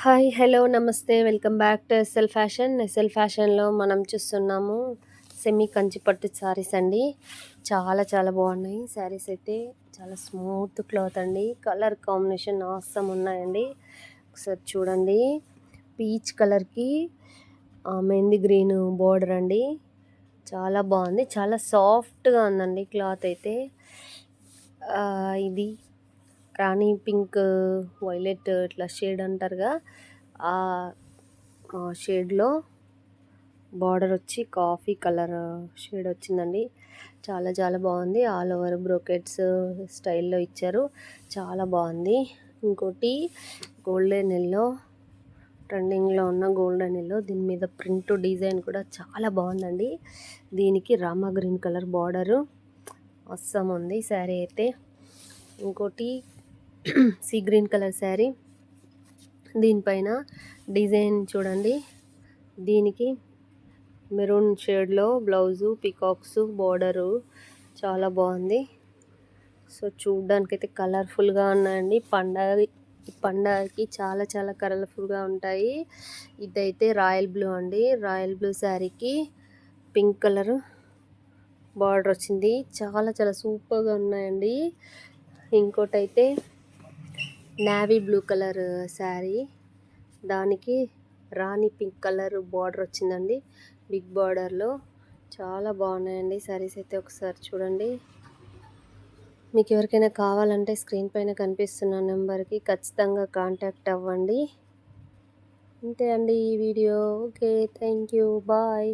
Hi! Hello! నమస్తే. Welcome back to SL fashion. SL ఫ్యాషన్‌లో మనం చూస్తున్నాము సెమీ కంచి పట్టు శారీస్ అండి. చాలా చాలా బాగున్నాయి. శారీస్ అయితే చాలా స్మూత్ క్లాత్ అండి. కలర్ కాంబినేషన్ ఆసమ్ ఉన్నాయండి. ఒకసారి చూడండి. పీచ్ కలర్‌కి మెహందీ గ్రీన్ బోర్డర్ అండి. చాలా బాగుంది. చాలా సాఫ్ట్‌గా ఉందండి క్లాత్ అయితే. ఇది రాణి పింక్, వైలెట్ ఇట్లా షేడ్ అంటారుగా ఆ షేడ్లో బార్డర్ వచ్చి కాఫీ కలర్ షేడ్ వచ్చిందండి. చాలా చాలా బాగుంది. ఆల్ ఓవర్ బ్రోకెట్స్ స్టైల్లో ఇచ్చారు. చాలా బాగుంది. ఇంకోటి గోల్డెన్ ఎల్లో, ట్రెండింగ్లో ఉన్న గోల్డెన్ ఎల్లో, దీని మీద ప్రింట్ డిజైన్ కూడా చాలా బాగుందండి. దీనికి Rama green colour border Assam ఉంది శారీ అయితే. ఇంకోటి సీ గ్రీన్ కలర్ శారీ, దీనిపైన డిజైన్ చూడండి. దీనికి మెరూన్ షేడ్లో బ్లౌజు, పికాక్స్ బార్డరు చాలా బాగుంది. సో చూడ్డానికైతే కలర్ఫుల్గా ఉన్నాయండి. పండగకి చాలా చాలా కలర్ఫుల్గా ఉంటాయి. ఇదైతే రాయల్ బ్లూ అండి. రాయల్ బ్లూ శారీకి పింక్ కలర్ బార్డర్ వచ్చింది. చాలా చాలా సూపర్గా ఉన్నాయండి. ఇంకోటైతే నేవీ బ్లూ కలర్ శారీ, దానికి రాణి పింక్ కలర్ బార్డర్ వచ్చిందండి. బిగ్ బార్డర్లో చాలా బాగున్నాయండి శారీస్ అయితే. ఒకసారి చూడండి. మీకు ఎవరికైనా కావాలంటే స్క్రీన్ పైన కనిపిస్తున్న నెంబర్కి ఖచ్చితంగా కాంటాక్ట్ అవ్వండి. అంతే అండి ఈ video. Okay, thank you, bye.